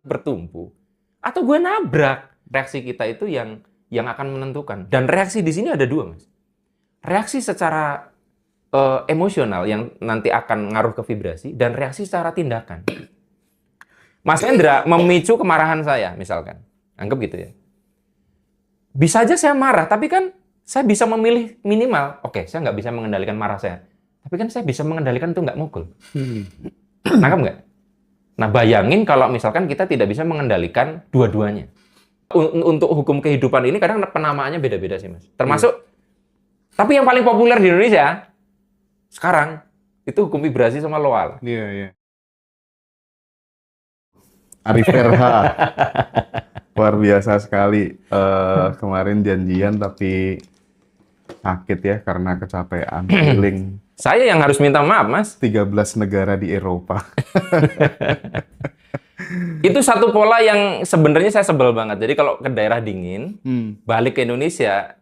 bertumpu atau gue nabrak. Reaksi kita itu yang akan menentukan. Dan reaksi di sini ada dua, Mas. Reaksi secara emosional yang nanti akan ngaruh ke vibrasi, dan reaksi secara tindakan. Mas Hendra memicu kemarahan saya, misalkan. Anggap gitu ya. Bisa aja saya marah, tapi kan saya bisa memilih minimal. Oke, saya nggak bisa mengendalikan marah saya. Tapi kan saya bisa mengendalikan itu nggak mukul. Nangkap nggak? Nah, bayangin kalau misalkan kita tidak bisa mengendalikan dua-duanya. Untuk hukum kehidupan ini kadang penamaannya beda-beda sih, Mas. Termasuk, tapi yang paling populer di Indonesia sekarang itu hukum vibrasi sama loal. Iya, iya. Arif RH. Luar biasa sekali. Kemarin janjian tapi sakit ya karena kecapean. Healing Saya yang harus minta maaf, Mas. 13 negara di Eropa. Itu satu pola yang sebenarnya saya sebel banget. Jadi kalau ke daerah dingin, balik ke Indonesia,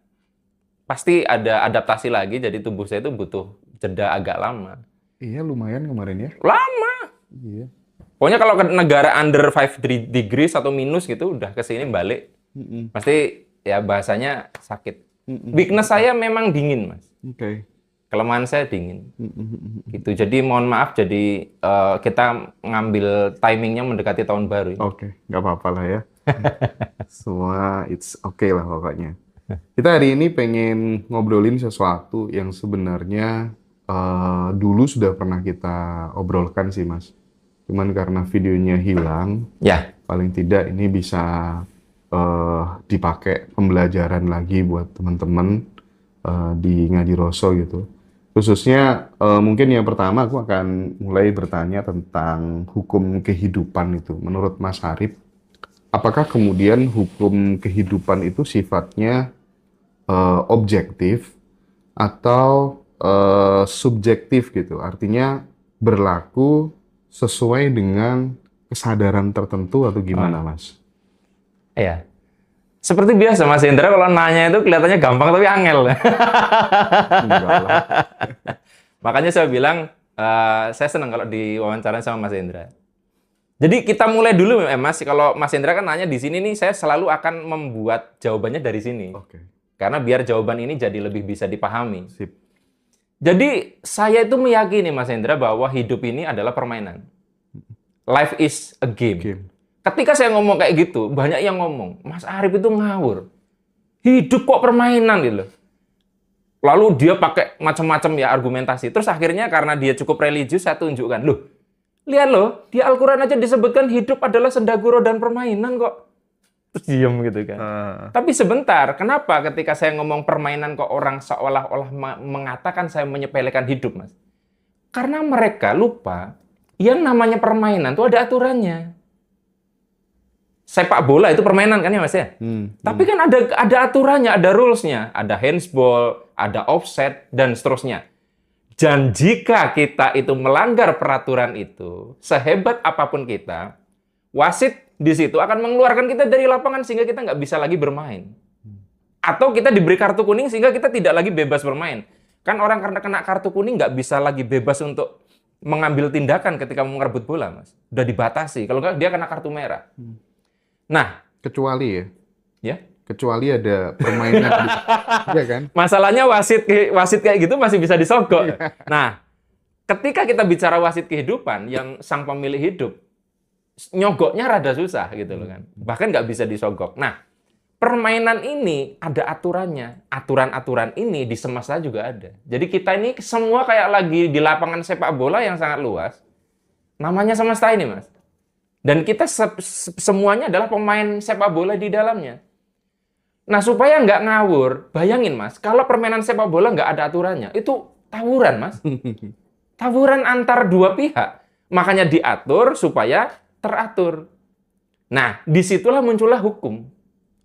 pasti ada adaptasi lagi. Jadi tubuh saya itu butuh jeda agak lama. Iya, lumayan kemarin ya. Lama. Iya. Pokoknya kalau ke negara under 5 degrees atau minus gitu, udah ke sini balik. Pasti ya bahasanya sakit. Weakness saya memang dingin, Mas. Oke. Kelemahan saya dingin. Gitu. Jadi mohon maaf, jadi kita ngambil timingnya mendekati tahun baru. Oke, nggak apa-apa lah ya. Semua it's okay lah pokoknya. Kita hari ini pengen ngobrolin sesuatu yang sebenarnya dulu sudah pernah kita obrolkan sih, Mas. Cuman karena videonya hilang, Ya. paling tidak ini bisa dipakai pembelajaran lagi buat teman-teman di Ngadiroso gitu. Khususnya mungkin yang pertama aku akan mulai bertanya tentang hukum kehidupan itu. Menurut Mas Arif, apakah kemudian hukum kehidupan itu sifatnya objektif atau subjektif gitu? Artinya berlaku sesuai dengan kesadaran tertentu atau gimana, Mas? Iya. Seperti biasa, Mas Hendra, kalau nanya itu kelihatannya gampang tapi angel. Enggak lah. Makanya saya bilang, saya senang kalau diwawancara sama Mas Hendra. Jadi kita mulai dulu, Mas. Kalau Mas Hendra kan nanya di sini nih, saya selalu akan membuat jawabannya dari sini. Oke. Karena biar jawaban ini jadi lebih bisa dipahami. Sip. Jadi saya itu meyakini, Mas Hendra, bahwa hidup ini adalah permainan. Life is a game. Game. Ketika saya ngomong kayak gitu, banyak yang ngomong, Mas Arif itu ngawur. Hidup kok permainan gitu. Lalu dia pakai macam-macam ya argumentasi. Terus akhirnya karena dia cukup religius, saya tunjukkan. Loh, lihat loh, di Al-Quran aja disebutkan hidup adalah sendaguro dan permainan kok. Terus diem gitu kan. Tapi sebentar, kenapa ketika saya ngomong permainan kok orang seolah-olah mengatakan saya menyepelekan hidup, Mas? Karena mereka lupa, yang namanya permainan itu ada aturannya. Sepak bola itu permainan kan ya, Mas ya? Tapi kan ada aturannya, ada rules-nya. Ada handsball, ada offset, dan seterusnya. Dan jika kita itu melanggar peraturan itu, sehebat apapun kita, wasit di situ akan mengeluarkan kita dari lapangan sehingga kita nggak bisa lagi bermain. Atau kita diberi kartu kuning sehingga kita tidak lagi bebas bermain. Kan orang karena kena kartu kuning nggak bisa lagi bebas untuk mengambil tindakan ketika mau ngerebut bola, Mas. Udah dibatasi. Kalau nggak, dia kena kartu merah. Nah, Kecuali ya. ya. Kecuali ada permainan. Iya kan? Masalahnya wasit kayak gitu masih bisa disogok. Nah, ketika kita bicara wasit kehidupan yang sang pemilik hidup, nyogoknya rada susah gitu loh kan. Bahkan nggak bisa disogok. Nah, permainan ini ada aturannya. Aturan-aturan ini di semesta juga ada. Jadi kita ini semua kayak lagi di lapangan sepak bola yang sangat luas. Namanya semesta ini, Mas. Dan kita semuanya adalah pemain sepak bola di dalamnya. Nah, supaya nggak ngawur, bayangin, Mas, kalau permainan sepak bola nggak ada aturannya, itu tawuran, Mas. Tawuran antar dua pihak. Makanya diatur supaya teratur. Nah, disitulah muncullah hukum.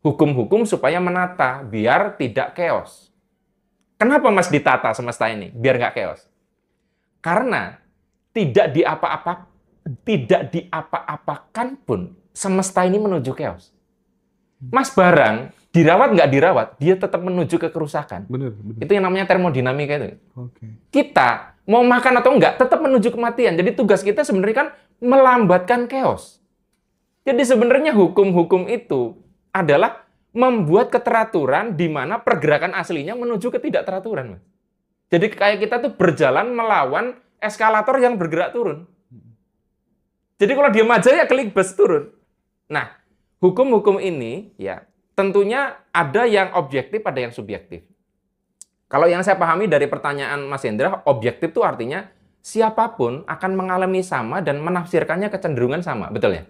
Hukum-hukum supaya menata, biar tidak chaos. Kenapa, Mas, ditata semesta ini? Biar nggak chaos. Karena tidak diapa-apakan pun semesta ini menuju chaos. Mas, barang dirawat nggak dirawat, dia tetap menuju ke kerusakan. Bener. Itu yang namanya termodinamika itu. Oke. Kita mau makan atau enggak, tetap menuju kematian. Jadi tugas kita sebenarnya kan melambatkan chaos. Jadi sebenarnya hukum-hukum itu adalah membuat keteraturan di mana pergerakan aslinya menuju ketidakteraturan, Mas. Jadi kayak kita tuh berjalan melawan eskalator yang bergerak turun. Jadi kalau dia maju ya klik bus turun. Nah, hukum-hukum ini ya tentunya ada yang objektif, ada yang subjektif. Kalau yang saya pahami dari pertanyaan Mas Hendra, objektif itu artinya siapapun akan mengalami sama dan menafsirkannya kecenderungan sama, betul ya?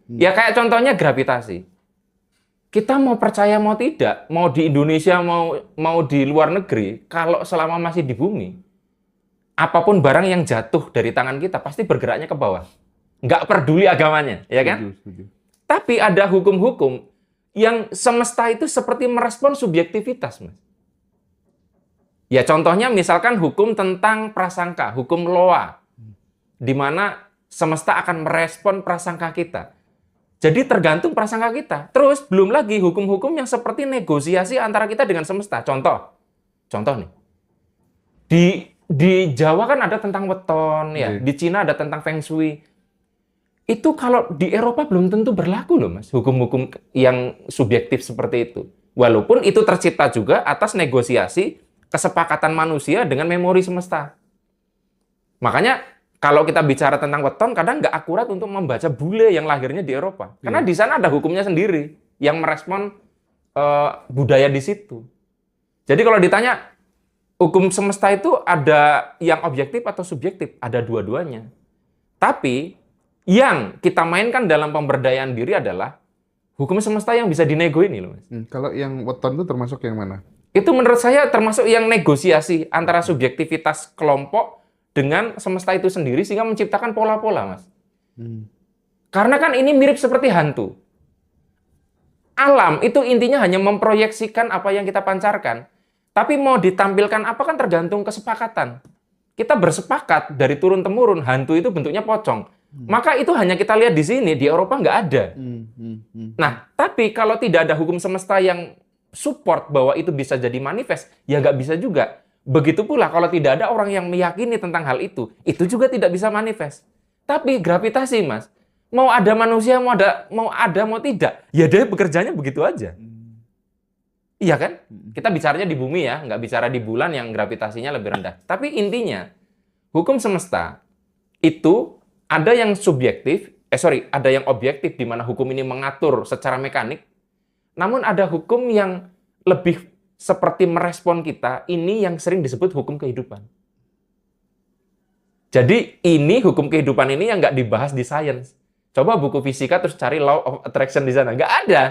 Ya kayak contohnya gravitasi. Kita mau percaya mau tidak, mau di Indonesia mau di luar negeri, kalau selama masih di bumi, apapun barang yang jatuh dari tangan kita pasti bergeraknya ke bawah. Nggak peduli agamanya, ya kan? Setuju. Tapi ada hukum-hukum yang semesta itu seperti merespon subjektivitas, Mas. Ya contohnya misalkan hukum tentang prasangka, hukum loa, di mana semesta akan merespon prasangka kita. Jadi tergantung prasangka kita. Terus belum lagi hukum-hukum yang seperti negosiasi antara kita dengan semesta. Contoh nih, di Jawa kan ada tentang weton, ya, di Cina ada tentang feng shui. Itu kalau di Eropa belum tentu berlaku loh, Mas, hukum-hukum yang subjektif seperti itu. Walaupun itu tercipta juga atas negosiasi kesepakatan manusia dengan memori semesta. Makanya kalau kita bicara tentang weton, kadang nggak akurat untuk membaca bule yang lahirnya di Eropa. Karena di sana ada hukumnya sendiri yang merespon budaya di situ. Jadi kalau ditanya, hukum semesta itu ada yang objektif atau subjektif? Ada dua-duanya. Tapi yang kita mainkan dalam pemberdayaan diri adalah hukum semesta yang bisa dinego ini loh, Mas. Kalau yang weton itu termasuk yang mana? Itu menurut saya termasuk yang negosiasi antara subjektivitas kelompok dengan semesta itu sendiri sehingga menciptakan pola-pola, Mas. Karena kan ini mirip seperti hantu. Alam itu intinya hanya memproyeksikan apa yang kita pancarkan. Tapi mau ditampilkan apa kan tergantung kesepakatan. Kita bersepakat dari turun-temurun, hantu itu bentuknya pocong. Maka itu hanya kita lihat di sini, di Eropa nggak ada. Nah, tapi kalau tidak ada hukum semesta yang support bahwa itu bisa jadi manifest, ya nggak bisa juga. Begitu pula kalau tidak ada orang yang meyakini tentang hal itu juga tidak bisa manifest. Tapi gravitasi, Mas, mau ada manusia, mau tidak, ya dia bekerjanya begitu aja. Iya kan? Kita bicaranya di bumi ya, nggak bicara di bulan yang gravitasinya lebih rendah. Tapi intinya, hukum semesta itu ada yang subjektif, ada yang objektif di mana hukum ini mengatur secara mekanik. Namun ada hukum yang lebih seperti merespon kita, ini yang sering disebut hukum kehidupan. Jadi ini hukum kehidupan ini yang nggak dibahas di sains. Coba buku fisika terus cari law of attraction di sana, nggak ada.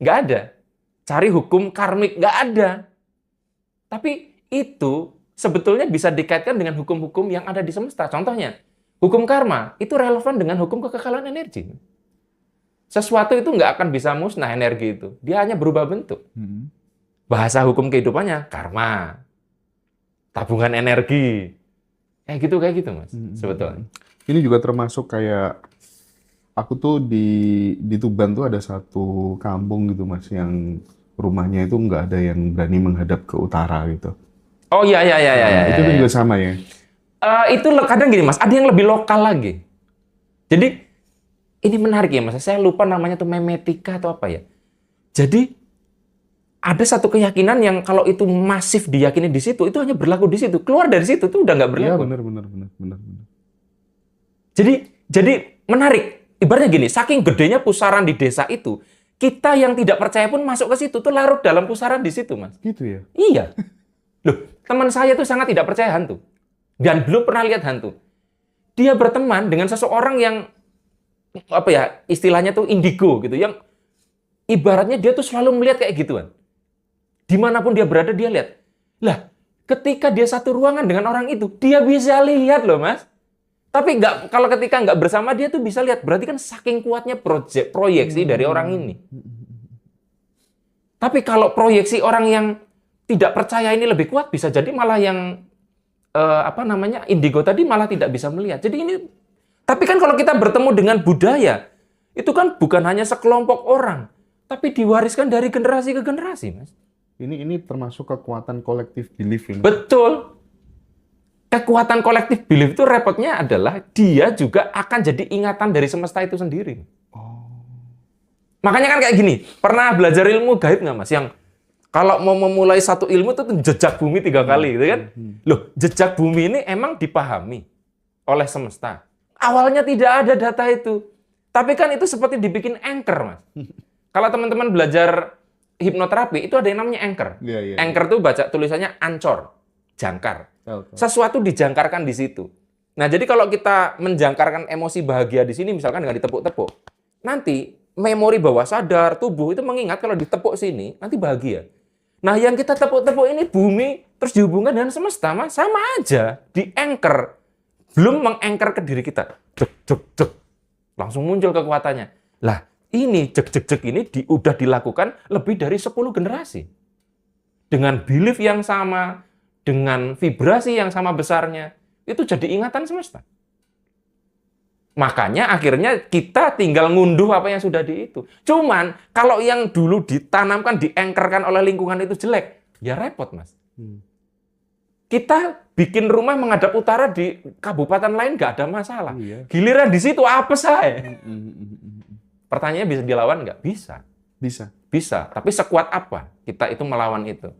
Nggak ada. Cari hukum karmik, nggak ada. Tapi itu sebetulnya bisa dikaitkan dengan hukum-hukum yang ada di semesta. Contohnya, hukum karma itu relevan dengan hukum kekekalan energi. Sesuatu itu nggak akan bisa musnah energi itu. Dia hanya berubah bentuk. Bahasa hukum kehidupannya, karma. Tabungan energi. Kayak gitu, Mas. Sebetulnya. Ini juga termasuk kayak, aku tuh di Tuban tuh ada satu kampung gitu, Mas, yang rumahnya itu nggak ada yang berani menghadap ke utara gitu. Oh iya. Itu juga sama ya? Itu kadang gini, Mas, ada yang lebih lokal lagi. Jadi, ini menarik ya, Mas. Saya lupa namanya tuh memetika atau apa ya. Jadi, ada satu keyakinan yang kalau itu masif diyakini di situ, itu hanya berlaku di situ. Keluar dari situ tuh udah nggak berlaku. Iya, benar. Jadi menarik. Ibaratnya gini, saking gedenya pusaran di desa itu, kita yang tidak percaya pun masuk ke situ tuh larut dalam pusaran di situ, Mas. Gitu ya? Iya. Loh, teman saya tuh sangat tidak percaya hantu. Dan belum pernah lihat hantu. Dia berteman dengan seseorang yang istilahnya tuh indigo gitu, yang ibaratnya dia tuh selalu melihat kayak gituan. Dimanapun dia berada, dia lihat. Lah, ketika dia satu ruangan dengan orang itu, dia bisa lihat loh, Mas. Tapi kalau ketika nggak bersama dia tuh bisa lihat. Berarti kan saking kuatnya proyeksi dari orang ini. Tapi kalau proyeksi orang yang tidak percaya ini lebih kuat, bisa jadi malah yang indigo tadi malah tidak bisa melihat. Jadi ini, tapi kan kalau kita bertemu dengan budaya, itu kan bukan hanya sekelompok orang, tapi diwariskan dari generasi ke generasi, Mas. Ini termasuk kekuatan kolektif belief ini. Betul. kekuatan kolektif belief itu repotnya adalah dia juga akan jadi ingatan dari semesta itu sendiri. Makanya kan kayak gini, pernah belajar ilmu gaib nggak Mas? Yang kalau mau memulai satu ilmu itu jejak bumi 3 kali, gitu kan? Loh, jejak bumi ini emang dipahami oleh semesta. Awalnya tidak ada data itu. Tapi kan itu seperti dibikin anchor, Mas. Kalau teman-teman belajar hipnoterapi, itu ada yang namanya anchor. Anchor itu baca tulisannya ancor, jangkar. Sesuatu dijangkarkan di situ. Nah, jadi kalau kita menjangkarkan emosi bahagia di sini, misalkan dengan ditepuk-tepuk, nanti memori bawah sadar, tubuh itu mengingat kalau ditepuk sini, nanti bahagia. Nah, yang kita tepuk-tepuk ini bumi, terus dihubungkan dengan semesta, Mas, sama aja. Di-anchor. Belum meng-anchor ke diri kita. Jek, jek, jek. Langsung muncul kekuatannya. Lah, ini jek, jek, jek ini udah dilakukan lebih dari 10 generasi. Dengan belief yang sama, dengan vibrasi yang sama besarnya, itu jadi ingatan semesta. Makanya akhirnya kita tinggal ngunduh apa yang sudah di itu. Cuman kalau yang dulu ditanamkan, diengkerkan oleh lingkungan itu jelek, ya repot, Mas. Kita bikin rumah menghadap utara di kabupaten lain nggak ada masalah. Giliran di situ apa saya? Pertanyaannya bisa dilawan nggak? Bisa. Bisa. Tapi sekuat apa kita itu melawan itu?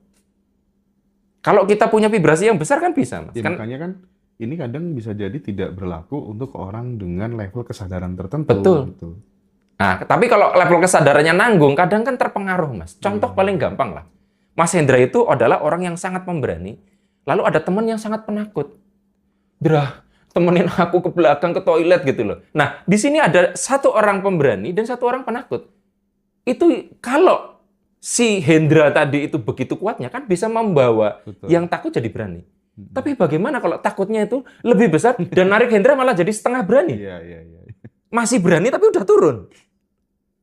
Kalau kita punya vibrasi yang besar kan bisa, Mas. Ya, makanya kan ini kadang bisa jadi tidak berlaku untuk orang dengan level kesadaran tertentu. Betul. Gitu. Nah, tapi kalau level kesadarannya nanggung, kadang kan terpengaruh, Mas. Contoh paling gampang lah. Mas Hendra itu adalah orang yang sangat pemberani, lalu ada teman yang sangat penakut. Drah, temenin aku ke belakang ke toilet gitu loh. Nah, di sini ada satu orang pemberani dan satu orang penakut. Itu kalau si Hendra tadi itu begitu kuatnya, kan bisa membawa yang takut jadi berani. Tapi bagaimana kalau takutnya itu lebih besar dan narik Hendra malah jadi setengah berani? Masih berani tapi udah turun.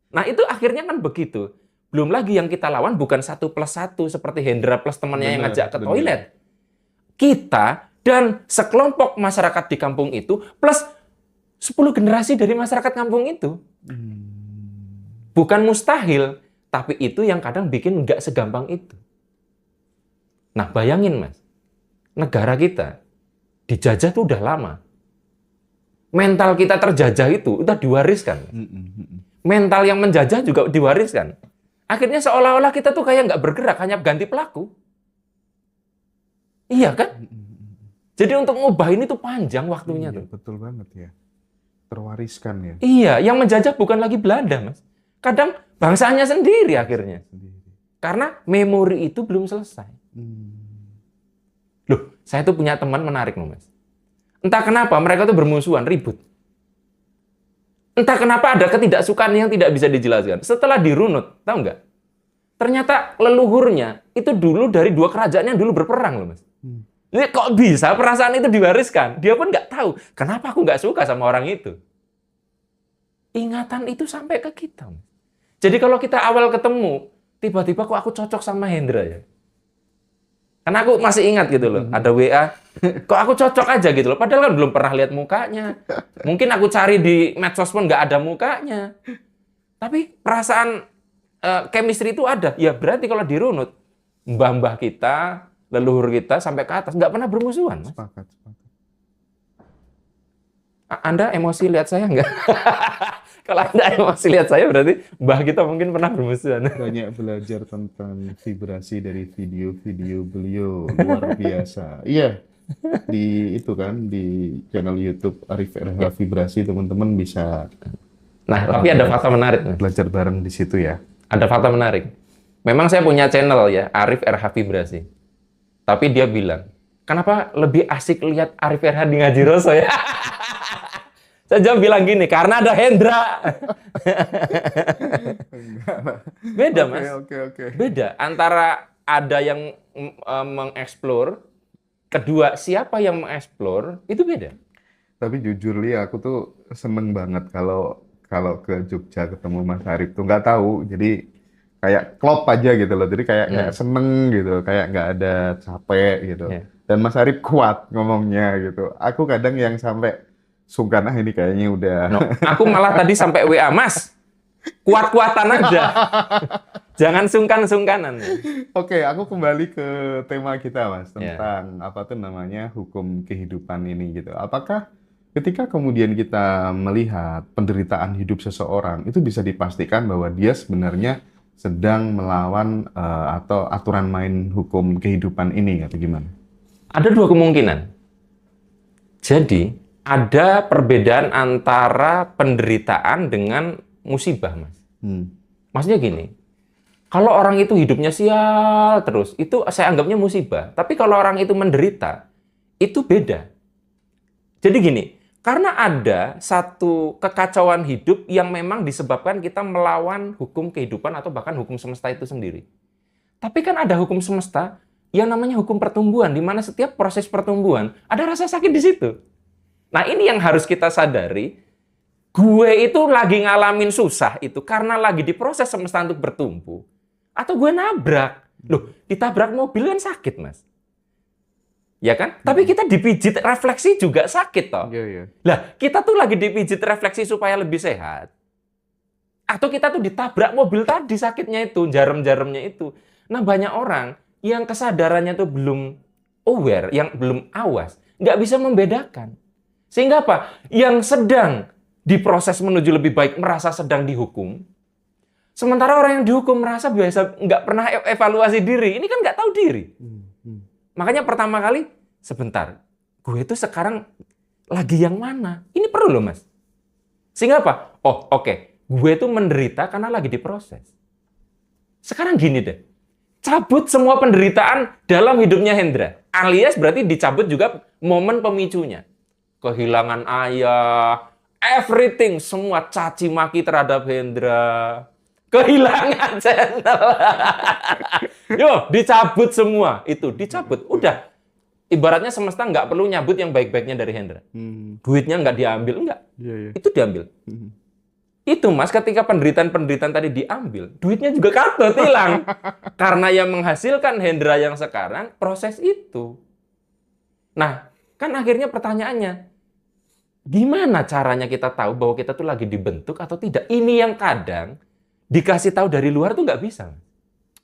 Nah itu akhirnya kan begitu. Belum lagi yang kita lawan bukan 1+1 seperti Hendra plus temannya yang ngajak ke toilet. Kita dan sekelompok masyarakat di kampung itu plus 10 generasi dari masyarakat kampung itu. Bukan mustahil, tapi itu yang kadang bikin nggak segampang itu. Nah bayangin, Mas. Negara kita dijajah tuh udah lama. Mental kita terjajah itu udah diwariskan. Mental yang menjajah juga diwariskan. Akhirnya seolah-olah kita tuh kayak nggak bergerak, hanya ganti pelaku. Iya kan? Jadi untuk ngubah ini tuh panjang waktunya tuh. Betul banget ya. Terwariskan ya. Iya, yang menjajah bukan lagi Belanda, Mas. Kadang bangsanya sendiri akhirnya. Karena memori itu belum selesai. Loh, saya tuh punya teman menarik loh, Mas. Entah kenapa mereka tuh bermusuhan, ribut. Entah kenapa ada ketidaksukaan yang tidak bisa dijelaskan. Setelah dirunut, tahu nggak? Ternyata leluhurnya itu dulu dari 2 kerajaan yang dulu berperang loh, Mas. Jadi kok bisa perasaan itu diwariskan? Dia pun nggak tahu. Kenapa aku nggak suka sama orang itu? Ingatan itu sampai ke kita, Mas. Jadi kalau kita awal ketemu, tiba-tiba kok aku cocok sama Hendra ya? Karena aku masih ingat gitu loh, ada WA, kok aku cocok aja gitu loh, padahal kan belum pernah lihat mukanya. Mungkin aku cari di medsos pun nggak ada mukanya. Tapi perasaan chemistry itu ada. Ya berarti kalau dirunut, mbah-mbah kita, leluhur kita sampai ke atas, nggak pernah bermusuhan. Mas. Sepakat. Anda emosi lihat saya nggak? Kalau Anda emosi lihat saya berarti mbah kita mungkin pernah bermusuhan. Banyak belajar tentang vibrasi dari video-video beliau, luar biasa. Iya, di itu kan, di channel YouTube Arif RH Vibrasi, teman-teman bisa. Nah, tapi ada fakta menarik. Belajar bareng di situ ya. Ada fakta menarik. Memang saya punya channel ya, Arif RH Vibrasi. Tapi dia bilang, kenapa lebih asik lihat Arif RH di Ngaji Roso ya? Saya jawab bilang gini, karena ada Hendra. Beda, Mas. Oke. Beda. Antara ada yang mengeksplor, kedua siapa yang mengeksplor, itu beda. Tapi jujur Li, aku tuh seneng banget kalau ke Jogja ketemu Mas Arif tuh, nggak tahu. Jadi kayak klop aja gitu loh. Jadi kayak seneng gitu, kayak nggak ada capek gitu. Dan Mas Arif kuat ngomongnya gitu. Aku kadang yang sampai sungkan ini kayaknya udah. Aku malah tadi sampai WA, Mas, kuat-kuatan aja. Jangan sungkan-sungkanan. Oke, aku kembali ke tema kita, Mas, Ya. tentang apa tuh namanya hukum kehidupan ini gitu. Apakah ketika kemudian kita melihat penderitaan hidup seseorang, itu bisa dipastikan bahwa dia sebenarnya sedang melawan atau aturan main hukum kehidupan ini atau gimana? Ada dua kemungkinan. Jadi, ada perbedaan antara penderitaan dengan musibah, Mas. Maksudnya gini, kalau orang itu hidupnya sial terus, itu saya anggapnya musibah. Tapi kalau orang itu menderita, itu beda. Jadi gini, karena ada satu kekacauan hidup yang memang disebabkan kita melawan hukum kehidupan atau bahkan hukum semesta itu sendiri. Tapi kan ada hukum semesta yang namanya hukum pertumbuhan, di mana setiap proses pertumbuhan ada rasa sakit di situ. Nah, ini yang harus kita sadari. Gue itu lagi ngalamin susah itu karena lagi diproses semesta untuk bertumbuh. Atau gue nabrak. Loh, ditabrak mobil kan sakit, Mas. Ya kan? Tapi kita dipijit refleksi juga sakit, toh. Iya. Lah, kita tuh lagi dipijit refleksi supaya lebih sehat. Atau kita tuh ditabrak mobil tadi sakitnya itu, jarum-jarumnya itu. Nah, banyak orang yang kesadarannya tuh belum aware, yang belum awas, nggak bisa membedakan. Sehingga apa? Yang sedang diproses menuju lebih baik merasa sedang dihukum. Sementara orang yang dihukum merasa biasa nggak pernah evaluasi diri. Ini kan nggak tahu diri. Makanya pertama kali, sebentar, gue itu sekarang lagi yang mana? Ini perlu loh, Mas. Sehingga apa? Oh, oke. Gue itu menderita karena lagi diproses. Sekarang gini deh. Cabut semua penderitaan dalam hidupnya Hendra. Alias berarti dicabut juga momen pemicunya. Kehilangan ayah, everything, semua caci maki terhadap Hendra. Kehilangan channel. Yo, dicabut semua. Itu, dicabut. Udah. Ibaratnya semesta nggak perlu nyabut yang baik-baiknya dari Hendra. Duitnya nggak diambil, enggak. Iya. Itu diambil. Itu, Mas, ketika penderitaan-penderitaan tadi diambil, duitnya juga katut, hilang. Karena yang menghasilkan Hendra yang sekarang, proses itu. Nah, kan akhirnya pertanyaannya, gimana caranya kita tahu bahwa kita tuh lagi dibentuk atau tidak? Ini yang kadang dikasih tahu dari luar tuh nggak bisa.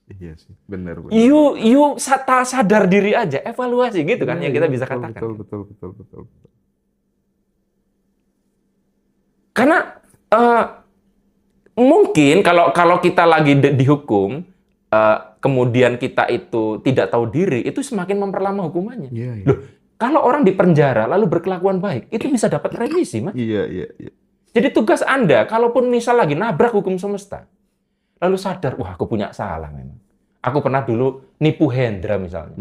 Iya sih, benar. You sadar diri aja, evaluasi gitu kan yang kita bisa katakan. Betul. Karena mungkin kalau kita lagi dihukum, kemudian kita itu tidak tahu diri, itu semakin memperlama hukumannya. Iya. Loh, kalau orang di penjara lalu berkelakuan baik, itu bisa dapat remisi, Mas. Iya. Jadi tugas Anda, kalaupun misal lagi nabrak hukum semesta, lalu sadar, wah aku punya salah memang. Aku pernah dulu nipu Hendra misalnya.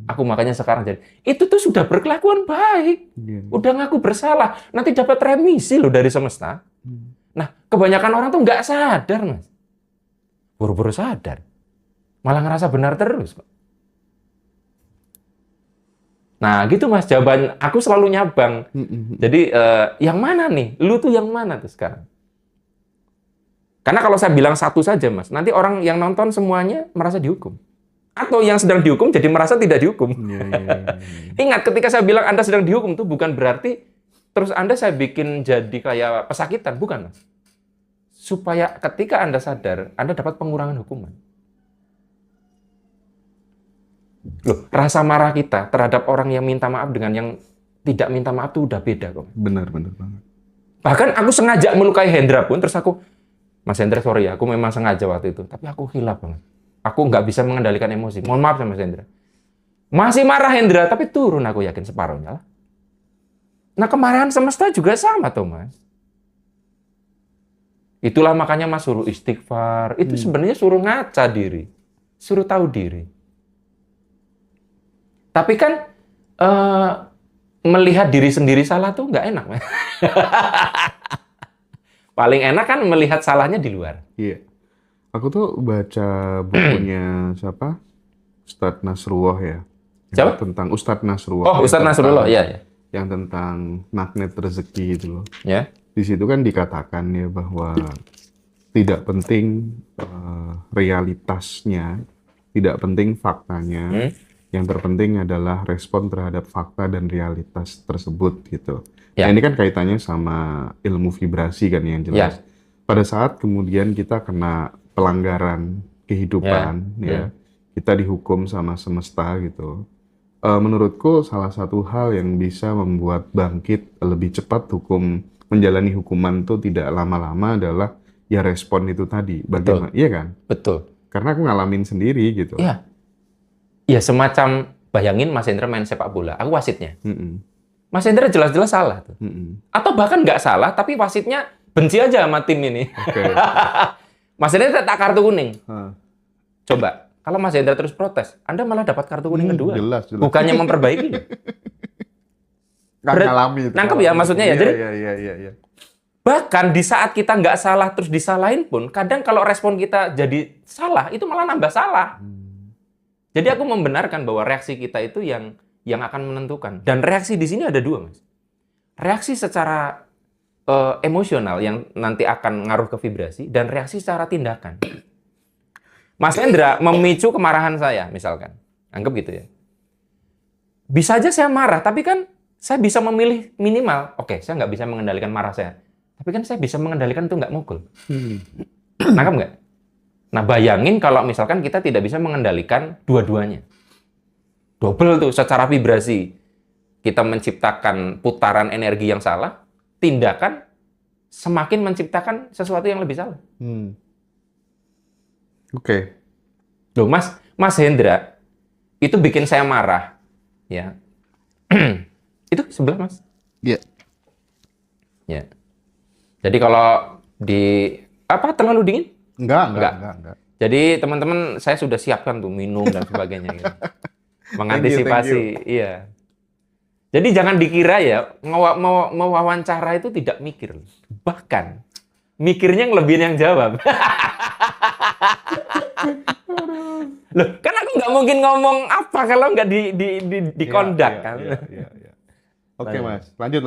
Aku makanya sekarang jadi. Itu tuh sudah berkelakuan baik. Udah ngaku bersalah. Nanti dapat remisi loh dari semesta. Nah, kebanyakan orang tuh nggak sadar, Mas. Buru-buru sadar. Malah ngerasa benar terus. Nah, gitu, Mas. Jawaban aku selalu nyabang. Jadi, yang mana nih? Lu tuh yang mana tuh sekarang? Karena kalau saya bilang satu saja, Mas, nanti orang yang nonton semuanya merasa dihukum. Atau yang sedang dihukum jadi merasa tidak dihukum. Ingat, ketika saya bilang Anda sedang dihukum, itu bukan berarti terus Anda saya bikin jadi kayak pesakitan. Bukan, Mas. Supaya ketika Anda sadar, Anda dapat pengurangan hukuman. Loh, rasa marah kita terhadap orang yang minta maaf dengan yang tidak minta maaf itu udah beda kok. Benar banget. Bahkan aku sengaja melukai Hendra pun, terus aku, Mas Hendra, sorry ya, aku memang sengaja waktu itu. Tapi aku hilaf banget. Aku nggak bisa mengendalikan emosi. Mohon maaf sama Mas Hendra. Masih marah Hendra, tapi turun aku yakin separuhnya lah. Nah, kemarahan semesta juga sama, Thomas. Itulah makanya Mas suruh istighfar. Itu sebenarnya suruh ngaca diri. Suruh tahu diri. Tapi kan melihat diri sendiri salah tuh nggak enak. Paling enak kan melihat salahnya di luar. Iya. Aku tuh baca bukunya siapa? Ustadz Nasrullah ya. Siapa? Tentang Ustadz Nasrullah. Oh, Ustadz Nasrullah, ya. Yang tentang magnet rezeki itu loh. Ya. Di situ kan dikatakan ya bahwa tidak penting realitasnya, tidak penting faktanya. Yang terpenting adalah respon terhadap fakta dan realitas tersebut gitu. Ya. Nah, ini kan kaitannya sama ilmu vibrasi kan yang jelas. Ya. Pada saat kemudian kita kena pelanggaran kehidupan, ya. Kita dihukum sama semesta gitu. Menurutku salah satu hal yang bisa membuat bangkit lebih cepat menjalani hukuman itu tidak lama-lama adalah ya respon itu tadi. Bagaimana? Iya kan? Betul. Karena aku ngalamin sendiri gitu. Iya. Ya semacam bayangin Mas Hendra main sepak bola, aku wasitnya. Mas Hendra jelas-jelas salah tuh. Atau bahkan nggak salah, tapi wasitnya benci aja sama tim ini. Oke. Mas Hendra tak kartu kuning. Coba, kalau Mas Hendra terus protes, Anda malah dapat kartu kuning kedua. Jelas. Bukannya memperbaiki. Nggak ngalami itu. Nangkep ya maksudnya ya? Jadi, Iya. bahkan di saat kita nggak salah terus disalahin pun, kadang kalau respon kita jadi salah, itu malah nambah salah. Jadi aku membenarkan bahwa reaksi kita itu yang akan menentukan. Dan reaksi di sini ada dua, Mas. Reaksi secara emosional yang nanti akan ngaruh ke vibrasi, dan reaksi secara tindakan. Mas Hendra memicu kemarahan saya, misalkan. Anggap gitu ya. Bisa aja saya marah, tapi kan saya bisa memilih minimal. Oke, saya nggak bisa mengendalikan marah saya. Tapi kan saya bisa mengendalikan itu nggak mukul. Nangkap nggak? Nah, bayangin kalau misalkan kita tidak bisa mengendalikan dua-duanya. Double tuh secara vibrasi. Kita menciptakan putaran energi yang salah, tindakan semakin menciptakan sesuatu yang lebih salah. Oke. Loh, Mas Hendra, itu bikin saya marah. Ya. Itu sebelah, Mas. Iya. Ya. Jadi kalau terlalu dingin? Enggak. Jadi teman-teman saya sudah siapkan tuh minum dan sebagainya gitu. Mengantisipasi, iya. Jadi jangan dikira ya mau wawancara itu tidak mikir. Bahkan mikirnya yang jawab. Loh, kan aku nggak mungkin ngomong apa kalau nggak di kondak kan. Iya. Oke, Mas. Lanjut.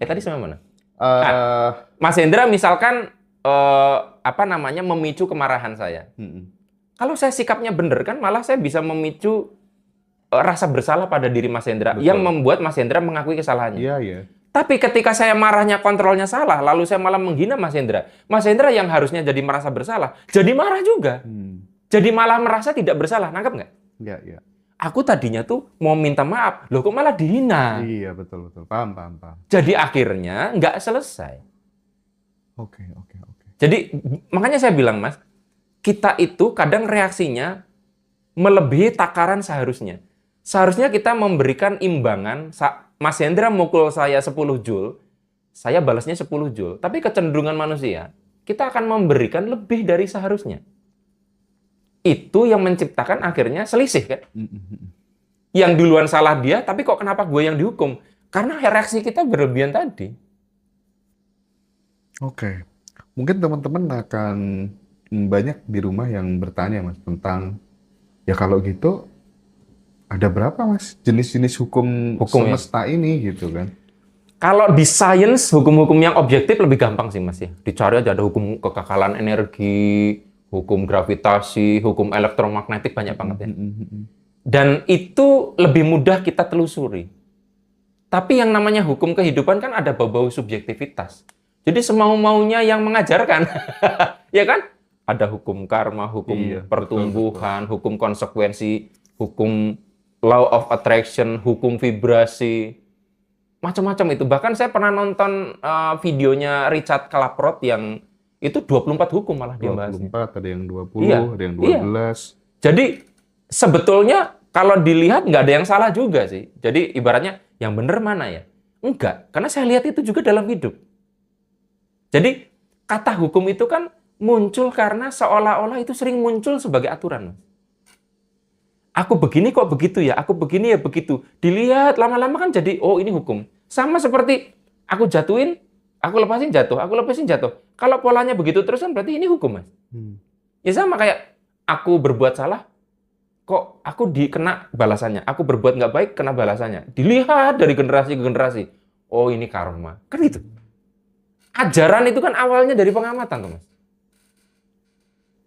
Tadi sampai mana? Mas Hendra misalkan memicu kemarahan saya. Kalau saya sikapnya benar kan malah saya bisa memicu rasa bersalah pada diri Mas Hendra. Betul. Yang membuat Mas Hendra mengakui kesalahannya. Iya. Tapi ketika saya marahnya kontrolnya salah, lalu saya malah menghina Mas Hendra. Mas Hendra yang harusnya jadi merasa bersalah, jadi marah juga. Jadi malah merasa tidak bersalah, nangkep nggak? Iya. Aku tadinya tuh mau minta maaf, loh kok malah dihina? Iya, betul. Paham. Jadi akhirnya nggak selesai. Oke. Jadi makanya saya bilang, Mas, kita itu kadang reaksinya melebihi takaran seharusnya. Seharusnya kita memberikan imbangan. Mas Hendra mukul saya 10 joule, saya balasnya 10 joule. Tapi kecenderungan manusia, kita akan memberikan lebih dari seharusnya. Itu yang menciptakan akhirnya selisih kan? Yang duluan salah dia, tapi kok kenapa gue yang dihukum? Karena reaksi kita berlebihan tadi. Oke. Mungkin teman-teman akan banyak di rumah yang bertanya, Mas, tentang ya kalau gitu ada berapa, Mas, jenis-jenis hukum semesta ini gitu kan? Kalau di sains, hukum-hukum yang objektif lebih gampang sih, Mas ya. Dicari aja ada hukum kekekalan energi, hukum gravitasi, hukum elektromagnetik, banyak banget ya. Dan itu lebih mudah kita telusuri. Tapi yang namanya hukum kehidupan kan ada bau-bau subjektivitas. Jadi semau-maunya yang mengajarkan. Ya kan? Ada hukum karma, hukum pertumbuhan, hukum konsekuensi, hukum law of attraction, hukum vibrasi. Macam-macam itu. Bahkan saya pernah nonton videonya Richard Claptrod yang itu 24 hukum malah dia bahas. 24, ada yang 20, ada yang 12. Iya. Jadi sebetulnya kalau dilihat nggak ada yang salah juga sih. Jadi ibaratnya yang benar mana ya? Enggak, karena saya lihat itu juga dalam hidup. Jadi kata hukum itu kan muncul karena seolah-olah itu sering muncul sebagai aturan. Aku begini kok begitu ya, aku begini ya begitu. Dilihat lama-lama kan jadi, oh ini hukum. Sama seperti aku jatuhin, aku lepasin jatuh, aku lepasin jatuh. Kalau polanya begitu terus kan berarti ini hukum, Mas. Ya sama kayak aku berbuat salah, kok aku dikena balasannya. Aku berbuat nggak baik, kena balasannya. Dilihat dari generasi ke generasi. Oh ini karma. Kan gitu. Ajaran itu kan awalnya dari pengamatan, tuh, Mas.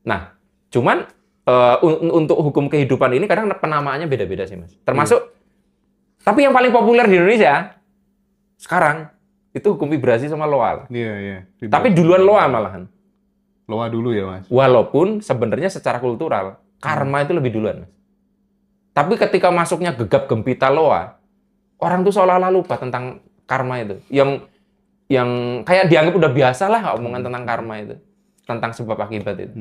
Nah, cuman untuk hukum kehidupan ini kadang penamaannya beda-beda sih, Mas. Termasuk, tapi yang paling populer di Indonesia sekarang itu hukum vibrasi sama loa. Iya. Tapi duluan loa malahan. Loa dulu ya, Mas. Walaupun sebenarnya secara kultural karma itu lebih duluan, Mas. Tapi ketika masuknya gegap gempita Loa, orang tuh seolah-olah lupa tentang karma itu. Yang kayak dianggap udah biasa lah omongan tentang karma itu, tentang sebab akibat itu.